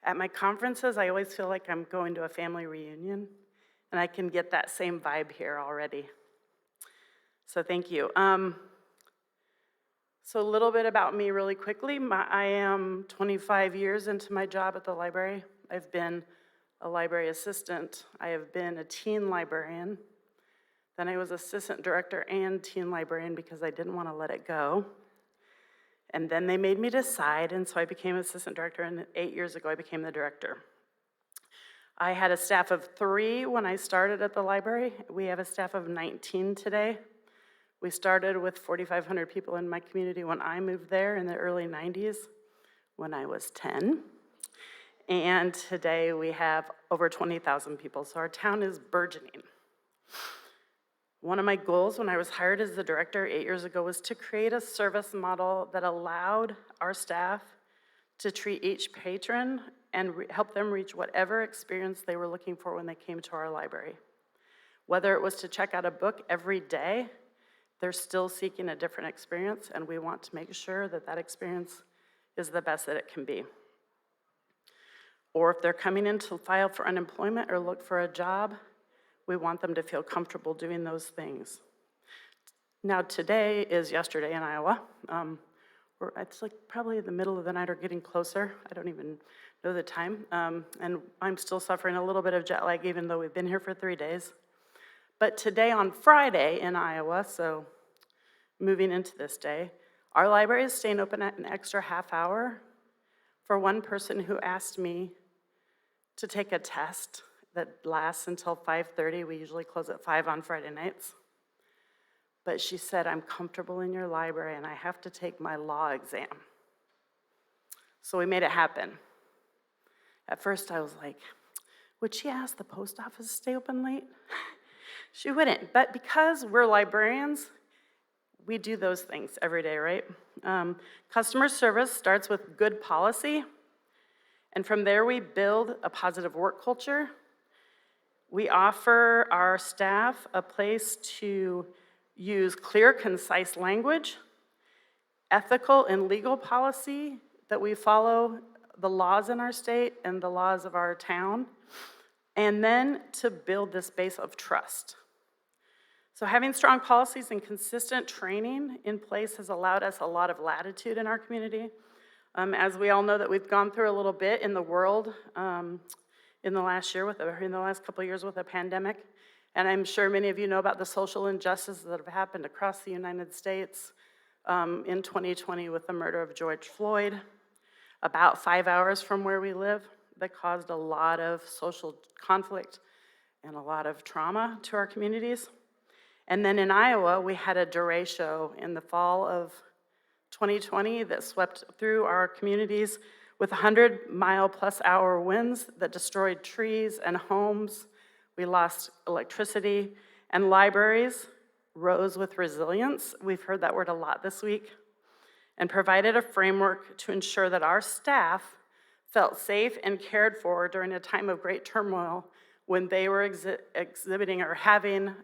At my conferences, I always feel like I'm going to a family reunion, and I can get that same vibe here already. So thank you. So a little bit about me really quickly. I am 25 years into my job at the library. I've been a library assistant. I have been a teen librarian. Then I was assistant director and teen librarian because I didn't want to let it go. And then they made me decide, and so I became assistant director, and 8 years ago I became the director. I had a staff of 3 when I started at the library. We have a staff of 19 today. We started with 4,500 people in my community when I moved there in the early 90s when I was 10. And today we have over 20,000 people, so our town is burgeoning. One of my goals when I was hired as the director 8 years ago was to create a service model that allowed our staff to treat each patron and help them reach whatever experience they were looking for when they came to our library. Whether it was to check out a book every day, they're still seeking a different experience, and we want to make sure that that experience is the best that it can be. Or if they're coming in to file for unemployment or look for a job, we want them to feel comfortable doing those things. Now today is yesterday in Iowa. It's like probably the middle of the night or getting closer. I don't even know the time. And I'm still suffering a little bit of jet lag even though we've been here for 3 days. But today on Friday in Iowa, so moving into this day, our library is staying open at an extra half hour for one person who asked me to take a test that lasts until 5:30. We usually close at 5 on Friday nights. But she said, I'm comfortable in your library and I have to take my law exam. So we made it happen. At first I was like, would she ask the post office to stay open late? She wouldn't, but because we're librarians, we do those things every day, right? Customer service starts with good policy, and from there we build a positive work culture. We offer our staff a place to use clear, concise language, ethical and legal policy, that we follow the laws in our state and the laws of our town, and then to build this base of trust. So having strong policies and consistent training in place has allowed us a lot of latitude in our community. As we all know that we've gone through a little bit in the world in the last couple of years with the pandemic, and I'm sure many of you know about the social injustices that have happened across the United States in 2020 with the murder of George Floyd, about 5 hours from where we live, that caused a lot of social conflict and a lot of trauma to our communities. And then in Iowa, we had a derecho in the fall of 2020 that swept through our communities with 100-mile-plus-hour winds that destroyed trees and homes. We lost electricity, and libraries rose with resilience. We've heard that word a lot this week, and provided a framework to ensure that our staff felt safe and cared for during a time of great turmoil when they were exhibiting or having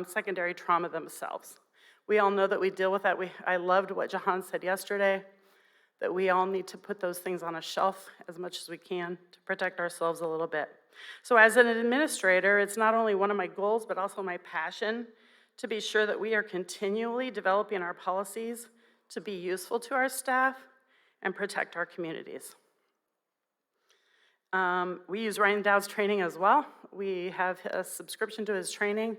secondary trauma themselves. We all know that we deal with that. I loved what Jahan said yesterday, that we all need to put those things on a shelf as much as we can to protect ourselves a little bit. So as an administrator, it's not only one of my goals, but also my passion to be sure that we are continually developing our policies to be useful to our staff and protect our communities. We use Ryan Dowd's training as well. We have a subscription to his training.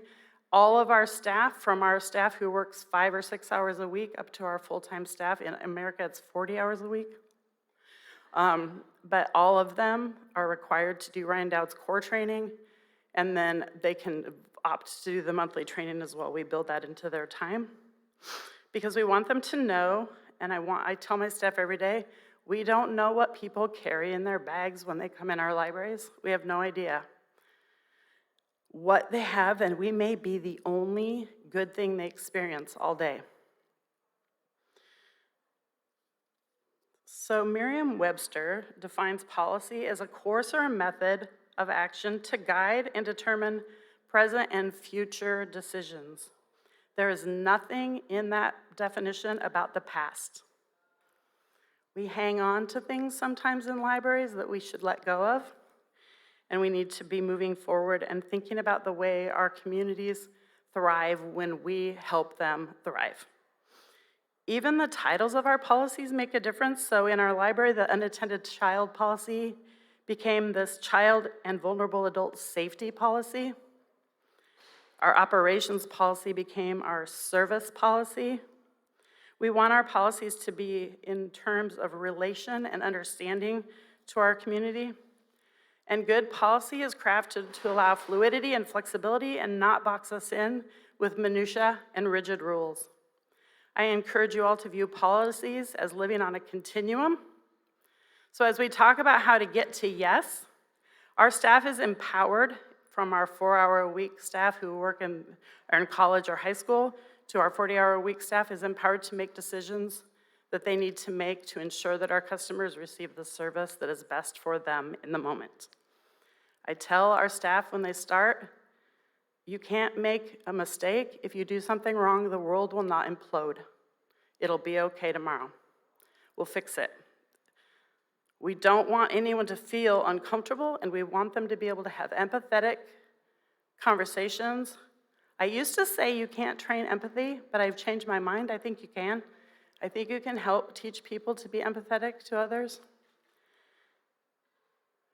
All of our staff, from our staff who works 5 or 6 hours a week up to our full-time staff, in America it's 40 hours a week. But all of them are required to do Ryan Dowd's core training, and then they can opt to do the monthly training as well. We build that into their time because we want them to know, and I tell my staff every day, we don't know what people carry in their bags when they come in our libraries. We have no idea what they have, and we may be the only good thing they experience all day. So Merriam-Webster defines policy as a course or a method of action to guide and determine present and future decisions. There is nothing in that definition about the past. We hang on to things sometimes in libraries that we should let go of, and we need to be moving forward and thinking about the way our communities thrive when we help them thrive. Even the titles of our policies make a difference. So in our library, the unattended child policy became this child and vulnerable adult safety policy. Our operations policy became our service policy. We want our policies to be in terms of relation and understanding to our community. And good policy is crafted to allow fluidity and flexibility and not box us in with minutia and rigid rules. I encourage you all to view policies as living on a continuum. So as we talk about how to get to yes, our staff is empowered, from our 4-hour-a-week staff who work are in college or high school to our 40-hour-a-week staff is empowered to make decisions that they need to make to ensure that our customers receive the service that is best for them in the moment. I tell our staff when they start, you can't make a mistake. If you do something wrong, the world will not implode. It'll be okay tomorrow. We'll fix it. We don't want anyone to feel uncomfortable, and we want them to be able to have empathetic conversations. I used to say you can't train empathy, but I've changed my mind. I think you can. I think you can help teach people to be empathetic to others.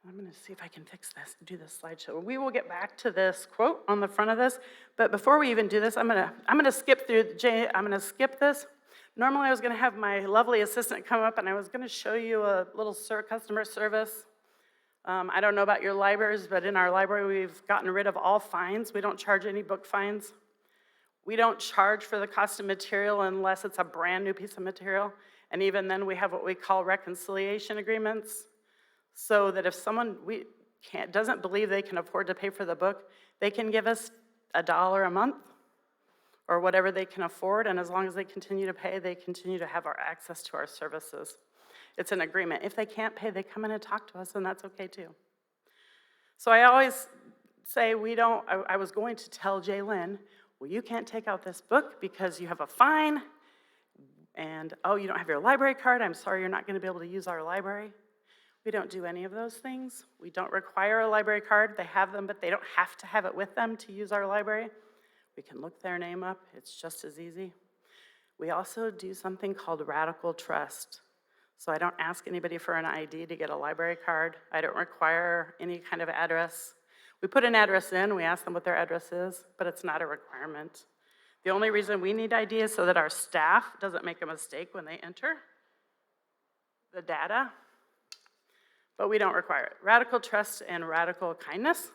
I'm going to see if I can fix this, do this slideshow. We will get back to this quote on the front of this, but before we even do this, I'm going to skip this. Normally I was going to have my lovely assistant come up and I was going to show you a little customer service. I don't know about your libraries, but in our library we've gotten rid of all fines. We don't charge any book fines. We don't charge for the cost of material unless it's a brand new piece of material. And even then we have what we call reconciliation agreements, so that if someone doesn't believe they can afford to pay for the book, they can give us $1 a month or whatever they can afford, and as long as they continue to pay, they continue to have our access to our services. It's an agreement. If they can't pay, they come in and talk to us, and that's okay too. So I always say I was going to tell Jaylyn, well, you can't take out this book because you have a fine, and oh, you don't have your library card, I'm sorry you're not going to be able to use our library. We don't do any of those things. We don't require a library card. They have them, but they don't have to have it with them to use our library. We can look their name up. It's just as easy. We also do something called radical trust. So I don't ask anybody for an ID to get a library card. I don't require any kind of address. We put an address in, we ask them what their address is, but it's not a requirement. The only reason we need ID is so that our staff doesn't make a mistake when they enter the data, but we don't require it. Radical trust and radical kindness. It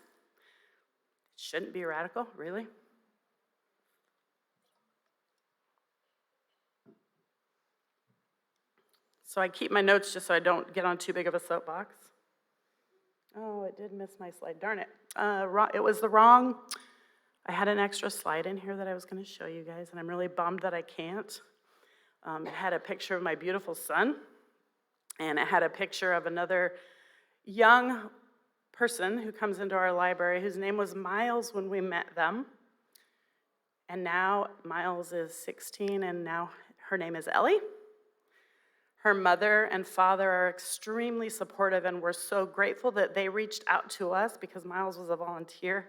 shouldn't be radical, really. So I keep my notes just so I don't get on too big of a soapbox. Oh, it did miss my slide, darn it. It was the wrong, I had an extra slide in here that I was gonna show you guys, and I'm really bummed that I can't. It had a picture of my beautiful son, and it had a picture of another young person who comes into our library whose name was Miles when we met them. And now Miles is 16, and now her name is Ellie. Her mother and father are extremely supportive, and we're so grateful that they reached out to us because Miles was a volunteer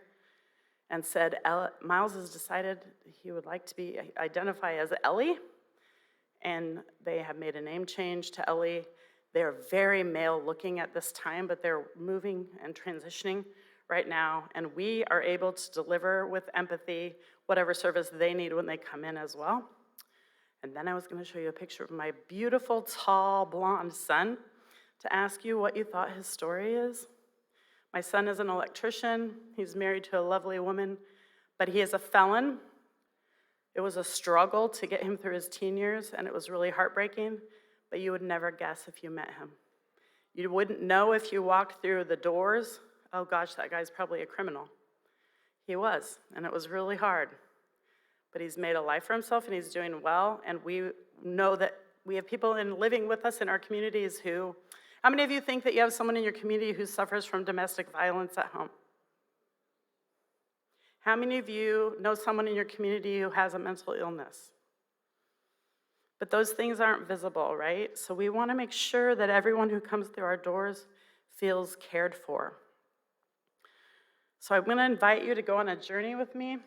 and said, Miles has decided he would like to identify as Ellie, and they have made a name change to Ellie. They're very male looking at this time, but they're moving and transitioning right now, and we are able to deliver with empathy whatever service they need when they come in as well. And then I was going to show you a picture of my beautiful, tall, blonde son to ask you what you thought his story is. My son is an electrician. He's married to a lovely woman, but he is a felon. It was a struggle to get him through his teen years, and it was really heartbreaking, but you would never guess if you met him. You wouldn't know if you walked through the doors, oh gosh, that guy's probably a criminal. He was, and it was really hard. But he's made a life for himself, and he's doing well, and we know that we have people living with us in our communities who, how many of you think that you have someone in your community who suffers from domestic violence at home? How many of you know someone in your community who has a mental illness? But those things aren't visible, right? So we want to make sure that everyone who comes through our doors feels cared for. So I'm going to invite you to go on a journey with me.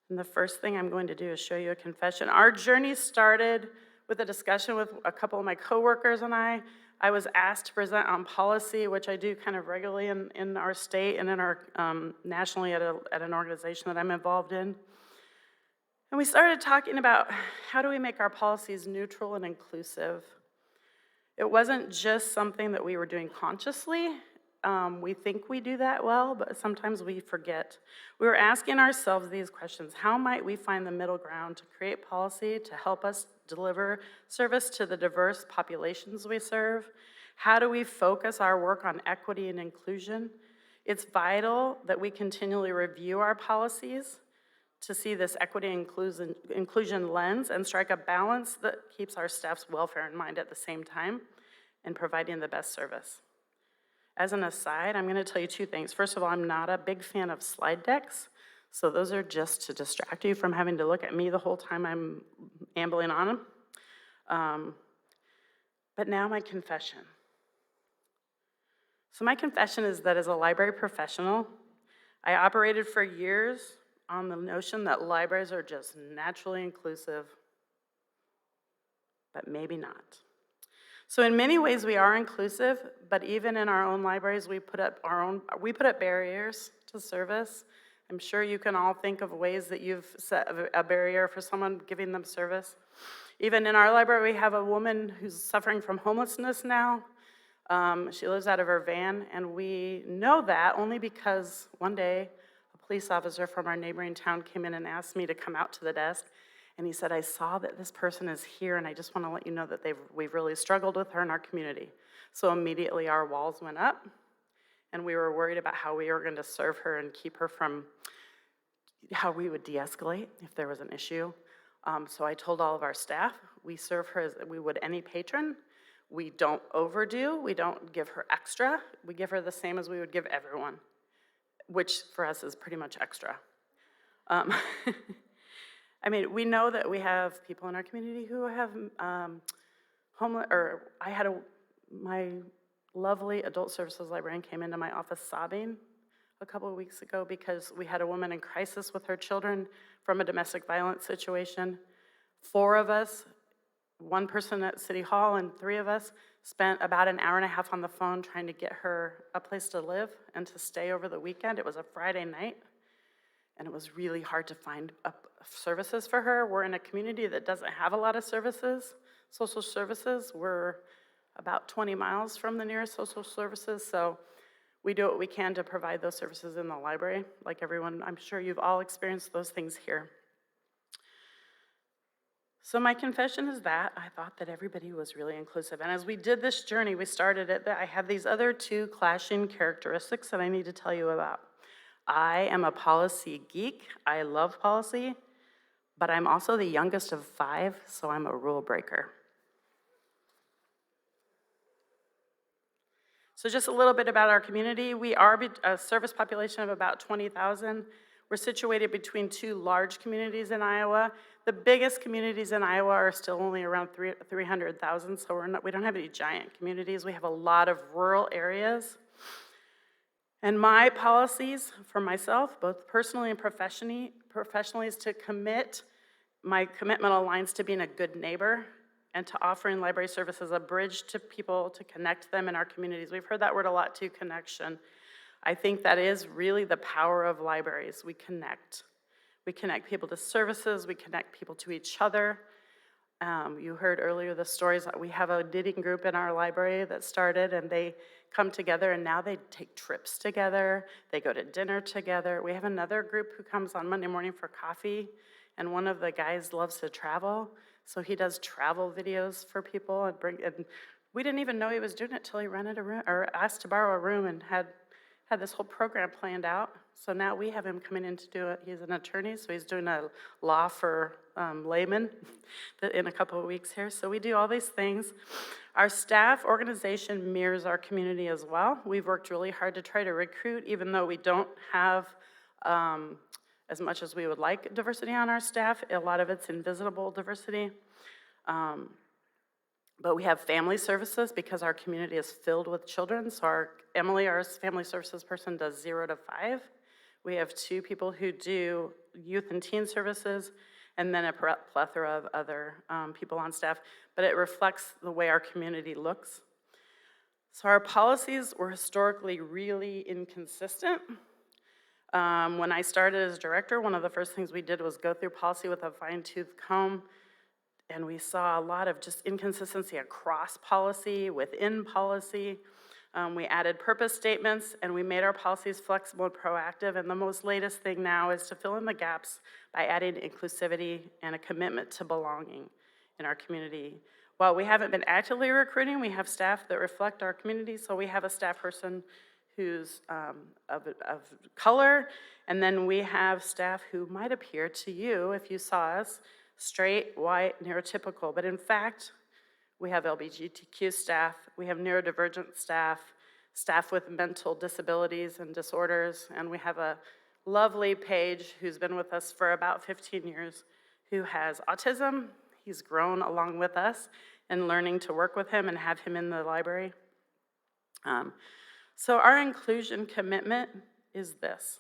And the first thing I'm going to do is show you a confession. Our journey started with a discussion with a couple of my coworkers and I. I was asked to present on policy, which I do kind of regularly in our state and in our nationally at an organization that I'm involved in. And we started talking about how do we make our policies neutral and inclusive. It wasn't just something that we were doing consciously. We think we do that well, but sometimes we forget. We were asking ourselves these questions. How might we find the middle ground to create policy to help us deliver service to the diverse populations we serve? How do we focus our work on equity and inclusion? It's vital that we continually review our policies to see this equity and inclusion lens and strike a balance that keeps our staff's welfare in mind at the same time and providing the best service. As an aside, I'm going to tell you two things. First of all, I'm not a big fan of slide decks, so those are just to distract you from having to look at me the whole time I'm ambling on them. But now my confession. So my confession is that as a library professional, I operated for years on the notion that libraries are just naturally inclusive, but maybe not. So in many ways we are inclusive, but even in our own libraries we put up barriers to service. I'm sure you can all think of ways that you've set a barrier for someone giving them service. Even in our library we have a woman who's suffering from homelessness now. She lives out of her van, and we know that only because one day a police officer from our neighboring town came in and asked me to come out to the desk. And he said, I saw that this person is here, and I just want to let you know that we've really struggled with her in our community. So immediately our walls went up, and we were worried about how we were going to serve her and keep her from how we would de-escalate if there was an issue. So I told all of our staff, we serve her as we would any patron. We don't overdo, we don't give her extra. We give her the same as we would give everyone, which for us is pretty much extra. I mean, we know that we have people in our community who have homeless, or my lovely adult services librarian came into my office sobbing a couple of weeks ago because we had a woman in crisis with her children from a domestic violence situation. 4 of us, 1 person at City Hall and 3 of us spent about an hour and a half on the phone trying to get her a place to live and to stay over the weekend. It was a Friday night. And it was really hard to find services for her. We're in a community that doesn't have a lot of services, social services. We're about 20 miles from the nearest social services, so we do what we can to provide those services in the library. Like everyone, I'm sure you've all experienced those things here. So my confession is that I thought that everybody was really inclusive. And as we did this journey, we started it, I have these other 2 clashing characteristics that I need to tell you about. I am a policy geek. I love policy, but I'm also the youngest of 5, so I'm a rule breaker. So just a little bit about our community. We are a service population of about 20,000. We're situated between 2 large communities in Iowa. The biggest communities in Iowa are still only around 300,000, so we don't have any giant communities. We have a lot of rural areas. And my policies for myself, both personally and professionally, is to my commitment aligns to being a good neighbor and to offering library service as a bridge to people to connect them in our communities. We've heard that word a lot too, connection. I think that is really the power of libraries. We connect. We connect people to services, we connect people to each other. You heard earlier the stories. We have a knitting group in our library that started, and they come together, and now they take trips together. They go to dinner together. We have another group who comes on Monday morning for coffee, and one of the guys loves to travel, so he does travel videos for people. And we didn't even know he was doing it till he rented a room, or asked to borrow a room, and had this whole program planned out. So now we have him coming in to do it. He's an attorney, so he's doing a law for laymen in a couple of weeks here. So we do all these things. Our staff organization mirrors our community as well. We've worked really hard to try to recruit, even though we don't have a as much as we would like diversity on our staff. A lot of it's invisible diversity. But we have family services because our community is filled with children. So Emily, our family services person, does 0 to 5. We have 2 people who do youth and teen services, and then a plethora of other people on staff. But it reflects the way our community looks. So our policies were historically really inconsistent. When I started as director, one of the first things we did was go through policy with a fine-tooth comb, and we saw a lot of just inconsistency across policy, within policy. We added purpose statements, and we made our policies flexible and proactive, and the most latest thing now is to fill in the gaps by adding inclusivity and a commitment to belonging in our community. While we haven't been actively recruiting, we have staff that reflect our community, so we have a staff person who's of color, and then we have staff who might appear to you, if you saw us, straight, white, neurotypical, but in fact, we have LGBTQ staff, we have neurodivergent staff, staff with mental disabilities and disorders, and we have a lovely Paige who's been with us for about 15 years who has autism. He's grown along with us and learning to work with him and have him in the library. So our inclusion commitment is this.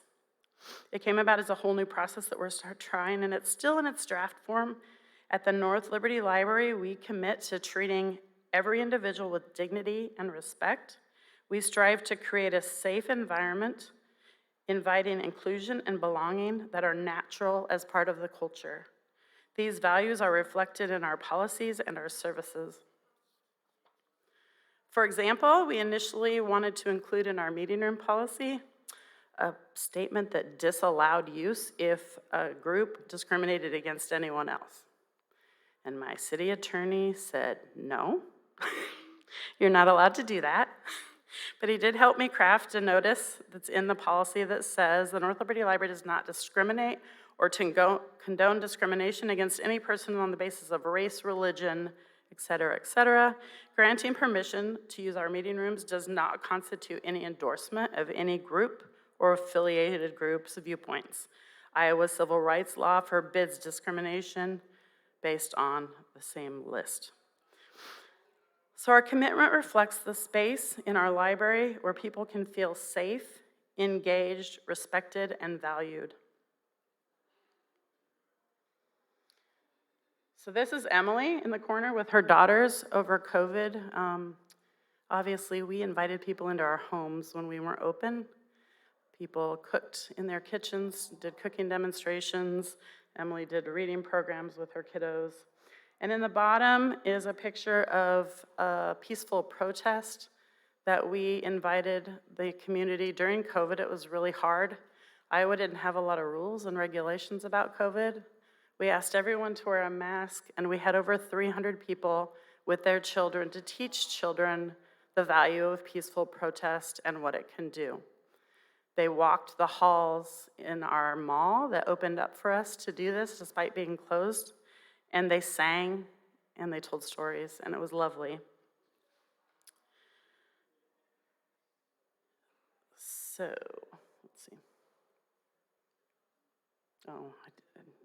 It came about as a whole new process that we're trying, and it's still in its draft form. At the North Liberty Library, we commit to treating every individual with dignity and respect. We strive to create a safe environment, inviting inclusion and belonging that are natural as part of the culture. These values are reflected in our policies and our services. For example, we initially wanted to include in our meeting room policy a statement that disallowed use if a group discriminated against anyone else. And my city attorney said, no, you're not allowed to do that. But he did help me craft a notice that's in the policy that says the North Liberty Library does not discriminate or to condone discrimination against any person on the basis of race, religion, et cetera, granting permission to use our meeting rooms does not constitute any endorsement of any group or affiliated groups' viewpoints. Iowa civil rights law forbids discrimination based on the same list. So our commitment reflects the space in our library where people can feel safe, engaged, respected, and valued. So this is Emily in the corner with her daughters over COVID. Obviously, we invited people into our homes when we weren't open. People cooked in their kitchens, did cooking demonstrations. Emily did reading programs with her kiddos. And in the bottom is a picture of a peaceful protest that we invited the community during COVID. It was really hard. Iowa didn't have a lot of rules and regulations about COVID. We asked everyone to wear a mask, and we had over 300 people with their children to teach children the value of peaceful protest and what it can do. They walked the halls in our mall that opened up for us to do this despite being closed, and they sang and they told stories, and it was lovely. So, let's see.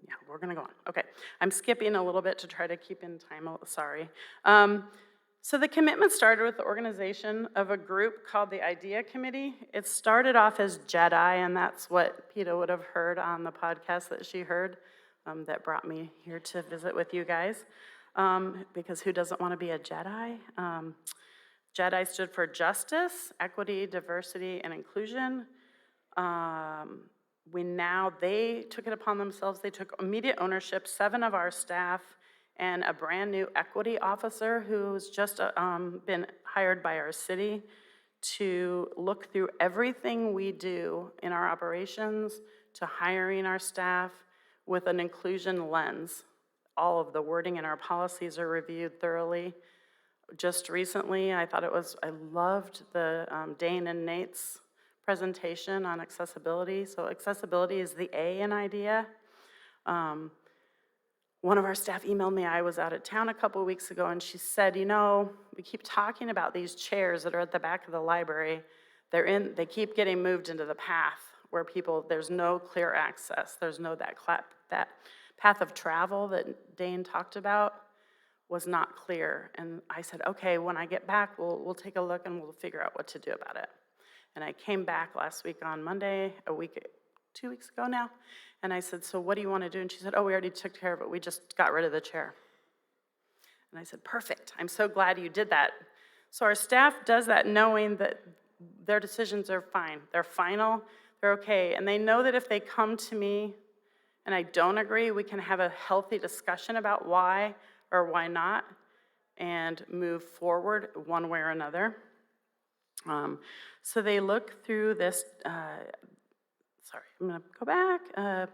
Yeah, we're gonna go on. Okay, I'm skipping a little bit to try to keep in time, sorry. So the commitment started with the organization of a group called the Idea Committee. It started off as Jedi, and that's what PETA would have heard on the podcast that she heard that brought me here to visit with you guys, because who doesn't want to be a Jedi? Jedi stood for justice, equity, diversity, and inclusion. They took it upon themselves. They took immediate ownership. 7 of our staff and a brand new equity officer who's just been hired by our city to look through everything we do in our operations, to hiring our staff with an inclusion lens. All of the wording in our policies are reviewed thoroughly. Just recently, I loved the Dane and Nate's presentation on accessibility. So accessibility is the A in IDEA. One of our staff emailed me. I was out of town a couple of weeks ago, and she said, we keep talking about these chairs that are at the back of the library. They keep getting moved into the path. where there's no clear access. There's no that path of travel that Dane talked about was not clear. And I said, okay, when I get back, we'll take a look and we'll figure out what to do about it. And I came back last week on Monday, 2 weeks ago now, and I said, so what do you want to do? And she said, oh, we already took care of it. We just got rid of the chair. And I said, perfect. I'm so glad you did that. So our staff does that knowing that their decisions are fine. They're final. They're okay. And they know that if they come to me and I don't agree, we can have a healthy discussion about why or why not and move forward one way or another. So they look through this, sorry, I'm gonna go back.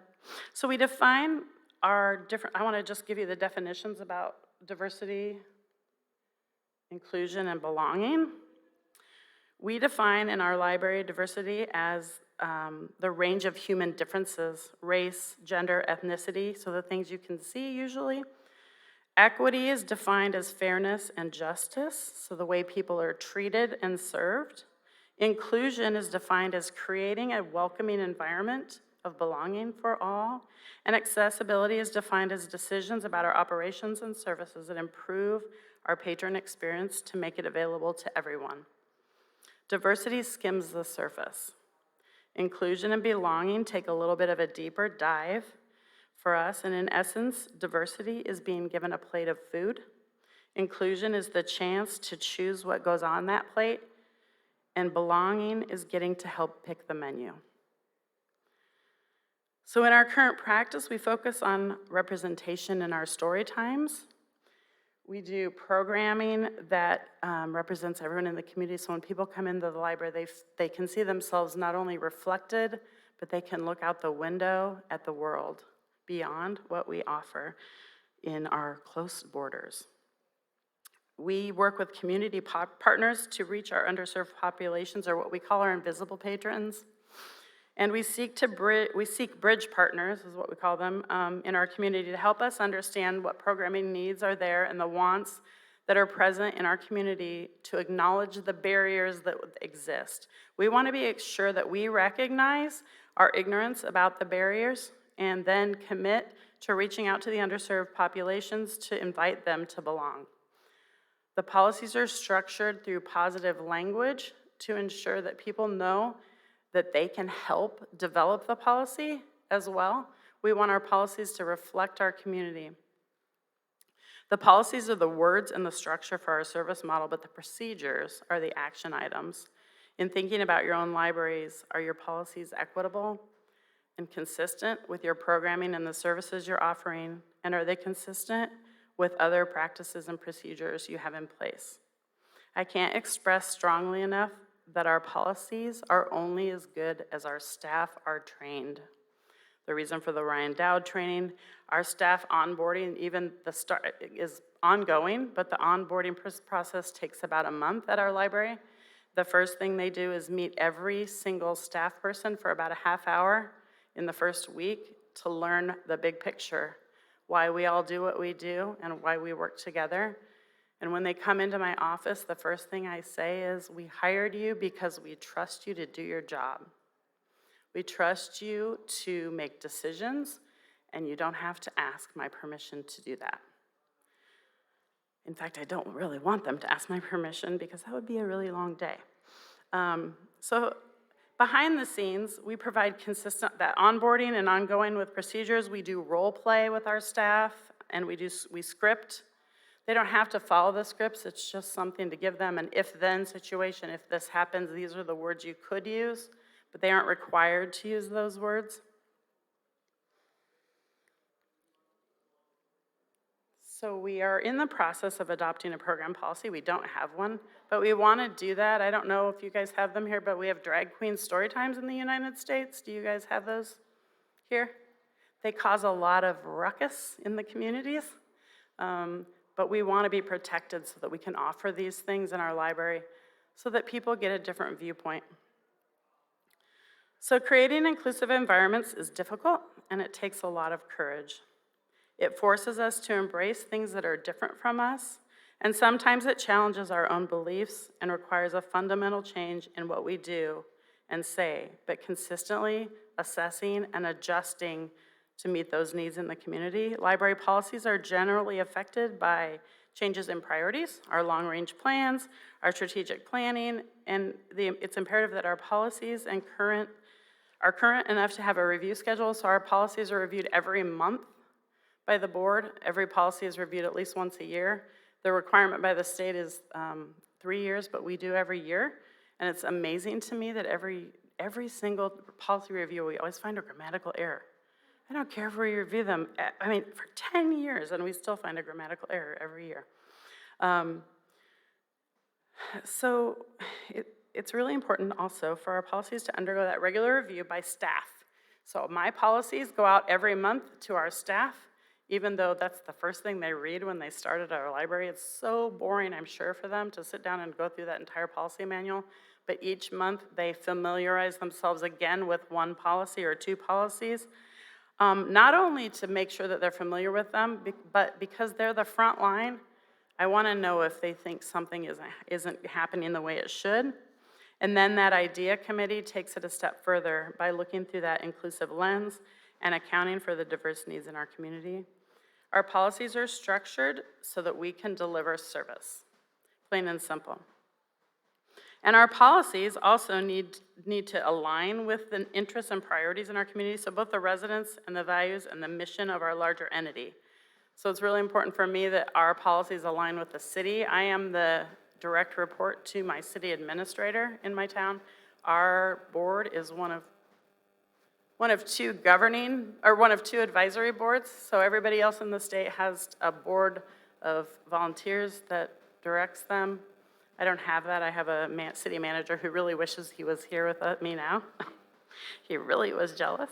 So we define our different, I wanna just give you the definitions about diversity, inclusion, and belonging. We define in our library diversity as the range of human differences, race, gender, ethnicity, so the things you can see usually. Equity is defined as fairness and justice, so the way people are treated and served. Inclusion is defined as creating a welcoming environment of belonging for all. And accessibility is defined as decisions about our operations and services that improve our patron experience to make it available to everyone. Diversity skims the surface. Inclusion and belonging take a little bit of a deeper dive for us, and in essence, diversity is being given a plate of food. Inclusion is the chance to choose what goes on that plate, and belonging is getting to help pick the menu. So in our current practice, we focus on representation in our story times. We do programming that represents everyone in the community, so when people come into the library, they can see themselves not only reflected, but they can look out the window at the world beyond what we offer in our close borders. We work with community partners to reach our underserved populations, or what we call our invisible patrons. And we seek bridge partners, is what we call them, in our community to help us understand what programming needs are there and the wants that are present in our community to acknowledge the barriers that exist. We want to be sure that we recognize our ignorance about the barriers and then commit to reaching out to the underserved populations to invite them to belong. The policies are structured through positive language to ensure that people know that they can help develop the policy as well. We want our policies to reflect our community. The policies are the words and the structure for our service model, but the procedures are the action items. In thinking about your own libraries, are your policies equitable and consistent with your programming and the services you're offering? And are they consistent with other practices and procedures you have in place? I can't express strongly enough that our policies are only as good as our staff are trained. The reason for the Ryan Dowd training, our staff onboarding, even the start is ongoing, but the onboarding process takes about a month at our library. The first thing they do is meet every single staff person for about a half hour in the first week to learn the big picture, why we all do what we do and why we work together. And when they come into my office, the first thing I say is, we hired you because we trust you to do your job. We trust you to make decisions, and you don't have to ask my permission to do that. In fact, I don't really want them to ask my permission because that would be a really long day. So behind the scenes, we provide consistent that onboarding and ongoing with procedures. We do role play with our staff, and we script. They don't have to follow the scripts. It's just something to give them an if-then situation. If this happens, these are the words you could use, but they aren't required to use those words. So we are in the process of adopting a program policy. We don't have one, but we want to do that. I don't know if you guys have them here, but we have drag queen story times in the United States. Do you guys have those here? They cause a lot of ruckus in the communities, but we want to be protected so that we can offer these things in our library so that people get a different viewpoint. So creating inclusive environments is difficult, and it takes a lot of courage. It forces us to embrace things that are different from us, and sometimes it challenges our own beliefs and requires a fundamental change in what we do and say, but consistently assessing and adjusting to meet those needs in the community. Library policies are generally affected by changes in priorities, our long-range plans, our strategic planning, and it's imperative that our policies and are current enough to have a review schedule, so our policies are reviewed every month by the board. Every policy is reviewed at least once a year. The requirement by the state is 3 years, but we do every year, and it's amazing to me that every single policy review, we always find a grammatical error. I don't care if we review them, for 10 years, and we still find a grammatical error every year. So it's really important also for our policies to undergo that regular review by staff. So my policies go out every month to our staff, even though that's the first thing they read when they start at our library. It's so boring, I'm sure, for them to sit down and go through that entire policy manual. But each month they familiarize themselves again with one policy or two policies. Not only to make sure that they're familiar with them, but because they're the front line, I want to know if they think something isn't happening the way it should. And then that idea committee takes it a step further by looking through that inclusive lens and accounting for the diverse needs in our community. Our policies are structured so that we can deliver service, plain and simple. And our policies also need to align with the interests and priorities in our community, so both the residents and the values and the mission of our larger entity. So it's really important for me that our policies align with the city. I am the direct report to my city administrator in my town. Our board is one of two advisory boards, so everybody else in the state has a board of volunteers that directs them. I don't have that. I have a city manager who really wishes he was here with me now. He really was jealous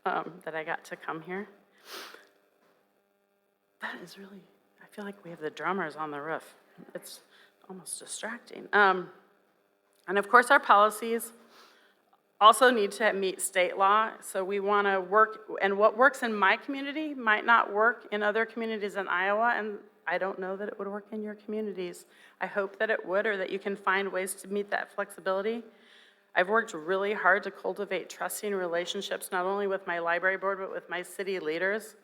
that I got to come here. That is really, I feel like we have the drummers on the roof. It's almost distracting. And of course, our policies also need to meet state law. So we want to work, and what works in my community might not work in other communities in Iowa, and I don't know that it would work in your communities. I hope that it would, or that you can find ways to meet that flexibility. I've worked really hard to cultivate trusting relationships, not only with my library board, but with my city leaders,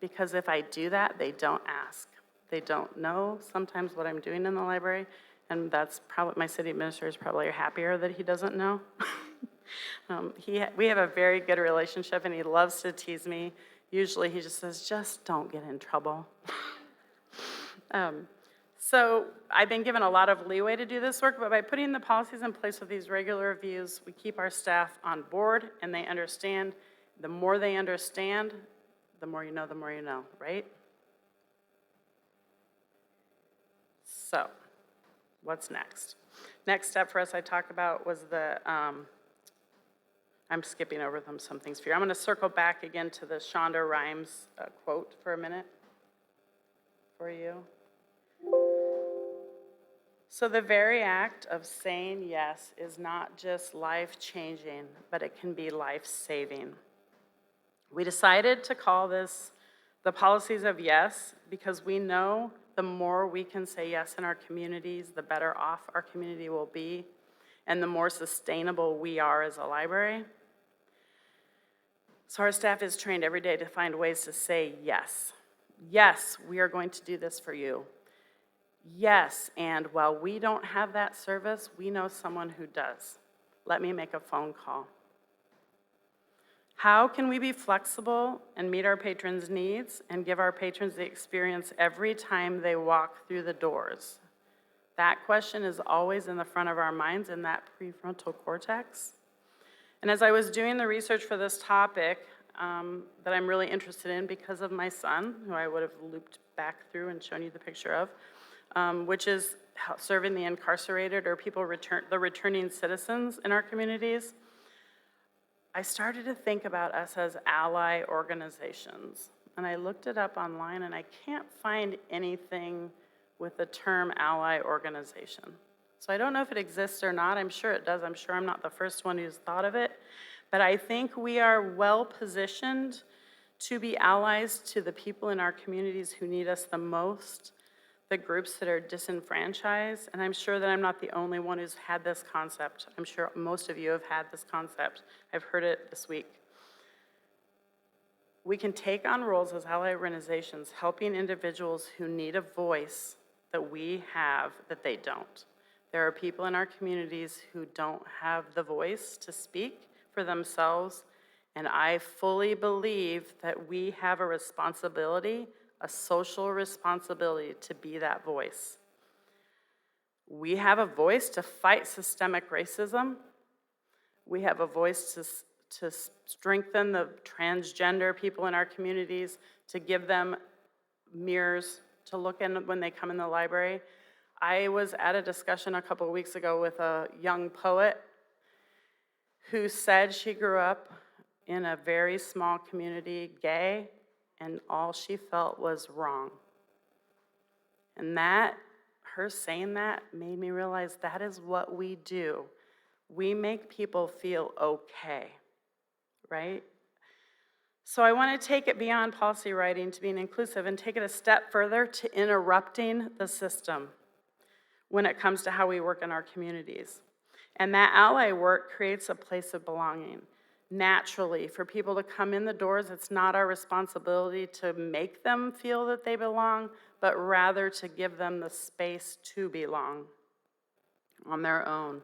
because if I do that, they don't ask. They don't know sometimes what I'm doing in the library, and that's probably, my city administrator is probably happier that he doesn't know. We have a very good relationship, and he loves to tease me. Usually he just says, just don't get in trouble. So I've been given a lot of leeway to do this work, but by putting the policies in place with these regular reviews, we keep our staff on board, and they understand. The more they understand, the more you know, right? So what's next? Next step for us I talked about was I'm skipping over some things for you. I'm going to circle back again to the Shonda Rhimes quote for a minute for you. So the very act of saying yes is not just life-changing, but it can be life-saving. We decided to call this the policies of yes because we know the more we can say yes in our communities, the better off our community will be, and the more sustainable we are as a library. So our staff is trained every day to find ways to say yes. Yes, we are going to do this for you. Yes, and while we don't have that service, we know someone who does. Let me make a phone call. How can we be flexible and meet our patrons' needs and give our patrons the experience every time they walk through the doors? That question is always in the front of our minds in that prefrontal cortex. And as I was doing the research for this topic that I'm really interested in because of my son, who I would have looped back through and shown you the picture of, which is serving the incarcerated or the returning citizens in our communities, I started to think about us as ally organizations. And I looked it up online, and I can't find anything with the term ally organization. So I don't know if it exists or not. I'm sure it does. I'm sure I'm not the first one who's thought of it. But I think we are well positioned to be allies to the people in our communities who need us the most, the groups that are disenfranchised, and I'm sure that I'm not the only one who's had this concept. I'm sure most of you have had this concept. I've heard it this week. We can take on roles as ally organizations, helping individuals who need a voice that we have that they don't. There are people in our communities who don't have the voice to speak for themselves, and I fully believe that we have a responsibility, a social responsibility to be that voice. We have a voice to fight systemic racism. We have a voice to strengthen the transgender people in our communities, to give them mirrors to look in when they come in the library. I was at a discussion a couple of weeks ago with a young poet who said she grew up in a very small community, gay, and all she felt was wrong. And her saying that made me realize that is what we do. We make people feel okay, right? So I want to take it beyond policy writing to being inclusive and take it a step further to interrupting the system when it comes to how we work in our communities. And that ally work creates a place of belonging. Naturally, for people to come in the doors, it's not our responsibility to make them feel that they belong, but rather to give them the space to belong on their own.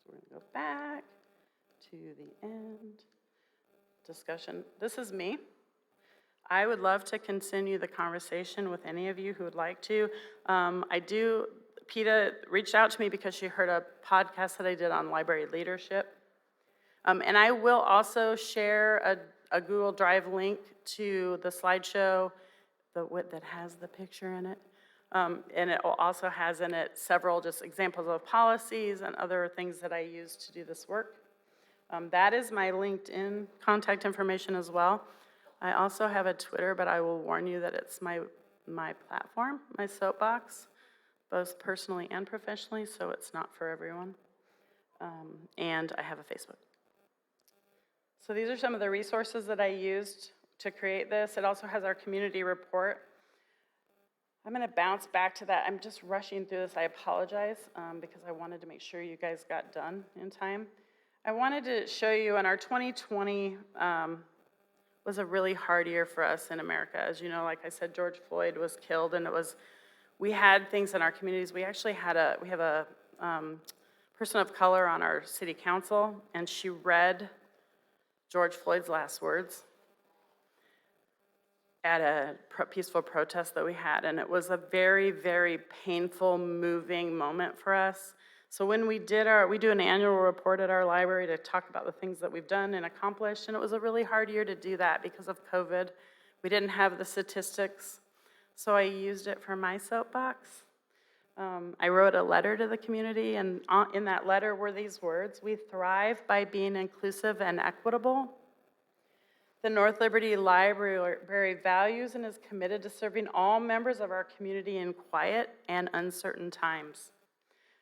So we're going to go back to the end. Discussion. This is me. I would love to continue the conversation with any of you who would like to. PETA reached out to me because she heard a podcast that I did on library leadership. And I will also share a Google Drive link to the slideshow that has the picture in it. And it also has in it several just examples of policies and other things that I use to do this work. That is my LinkedIn contact information as well. I also have a Twitter, but I will warn you that it's my platform, my soapbox, both personally and professionally, so it's not for everyone. And I have a Facebook. So these are some of the resources that I used to create this. It also has our community report. I'm going to bounce back to that. I'm just rushing through this. I apologize because I wanted to make sure you guys got done in time. I wanted to show you, in our 2020 was a really hard year for us in America. As you know, like I said, George Floyd was killed, and we had things in our communities. We actually we have a person of color on our city council, and she read George Floyd's last words at a peaceful protest that we had, and it was a very, very painful, moving moment for us. So when we do an annual report at our library to talk about the things that we've done and accomplished, and it was a really hard year to do that because of COVID. We didn't have the statistics, so I used it for my soapbox. I wrote a letter to the community, and in that letter were these words: "We thrive by being inclusive and equitable. The North Liberty Library values and is committed to serving all members of our community in quiet and uncertain times.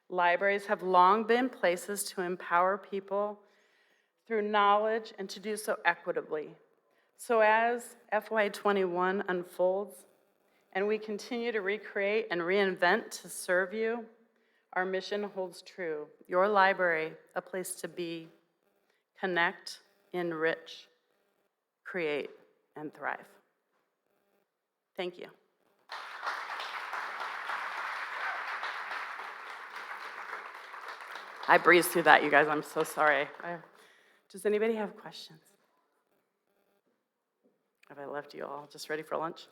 Libraries have long been places to empower people through knowledge and to do so equitably. So as FY21 unfolds and we continue to recreate and reinvent to serve you, our mission holds true. Your library, a place to be, connect, enrich, create, and thrive." Thank you. I breezed through that, you guys. I'm so sorry. Does anybody have questions? Have I left you all just ready for lunch?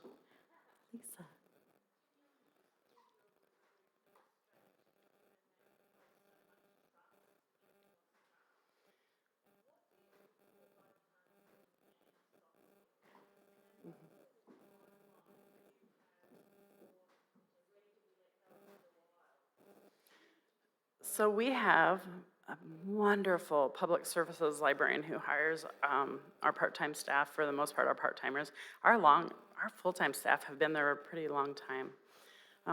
Lisa. So we have a wonderful public services librarian who hires our part-time staff, for the most part, our part-timers. Our full-time staff have been there a pretty long time.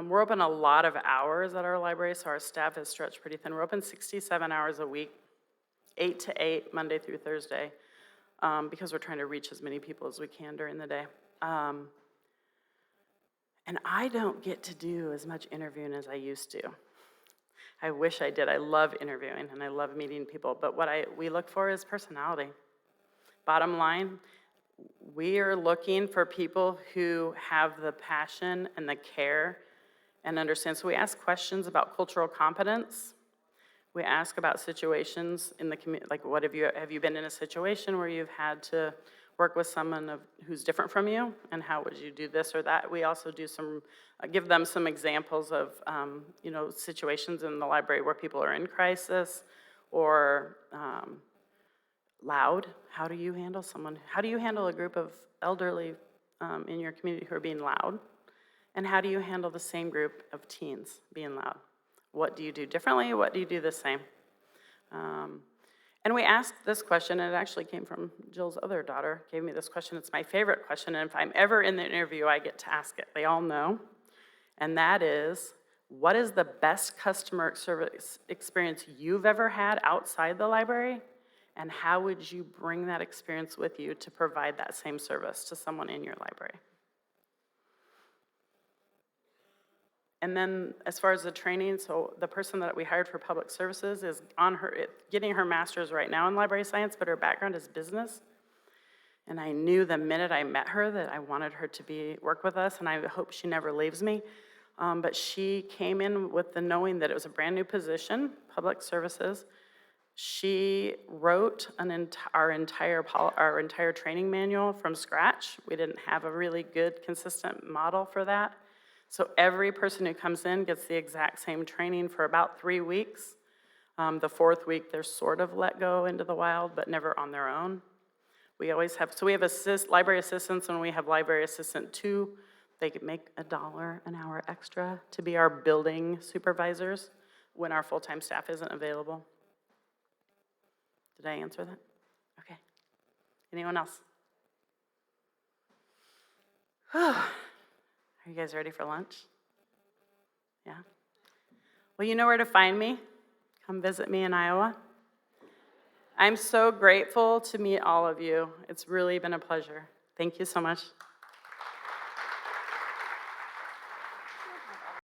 We're open a lot of hours at our library, so our staff is stretched pretty thin. We're open 67 hours a week, 8 to 8, Monday through Thursday, because we're trying to reach as many people as we can during the day. And I don't get to do as much interviewing as I used to. I wish I did. I love interviewing and I love meeting people, but what we look for is personality. Bottom line, we are looking for people who have the passion and the care and understand. So we ask questions about cultural competence. We ask about situations in the community, like have you been in a situation where you've had to work with someone who's different from you, and how would you do this or that? We also do give them some examples of, situations in the library where people are in crisis or loud. How do you handle a group of elderly in your community who are being loud? And how do you handle the same group of teens being loud? What do you do differently? What do you do the same? And we asked this question, and it actually came from Jill's other daughter, gave me this question. It's my favorite question, and if I'm ever in the interview, I get to ask it. They all know. And that is, what is the best customer service experience you've ever had outside the library? And how would you bring that experience with you to provide that same service to someone in your library? And then as far as the training, so the person that we hired for public services is getting her master's right now in library science, but her background is business. And I knew the minute I met her that I wanted her to work with us, and I hope she never leaves me. But she came in with the knowing that it was a brand new position, public services. She wrote our entire training manual from scratch. We didn't have a really good, consistent model for that. So every person who comes in gets the exact same training for about 3 weeks. The 4th week, they're sort of let go into the wild, but never on their own. We have library assistants, and we have library assistant 2. They could make $1 an hour extra to be our building supervisors when our full-time staff isn't available. Did I answer that? Okay. Anyone else? Are you guys ready for lunch? Yeah? Well, you know where to find me. Come visit me in Iowa. I'm so grateful to meet all of you. It's really been a pleasure. Thank you so much.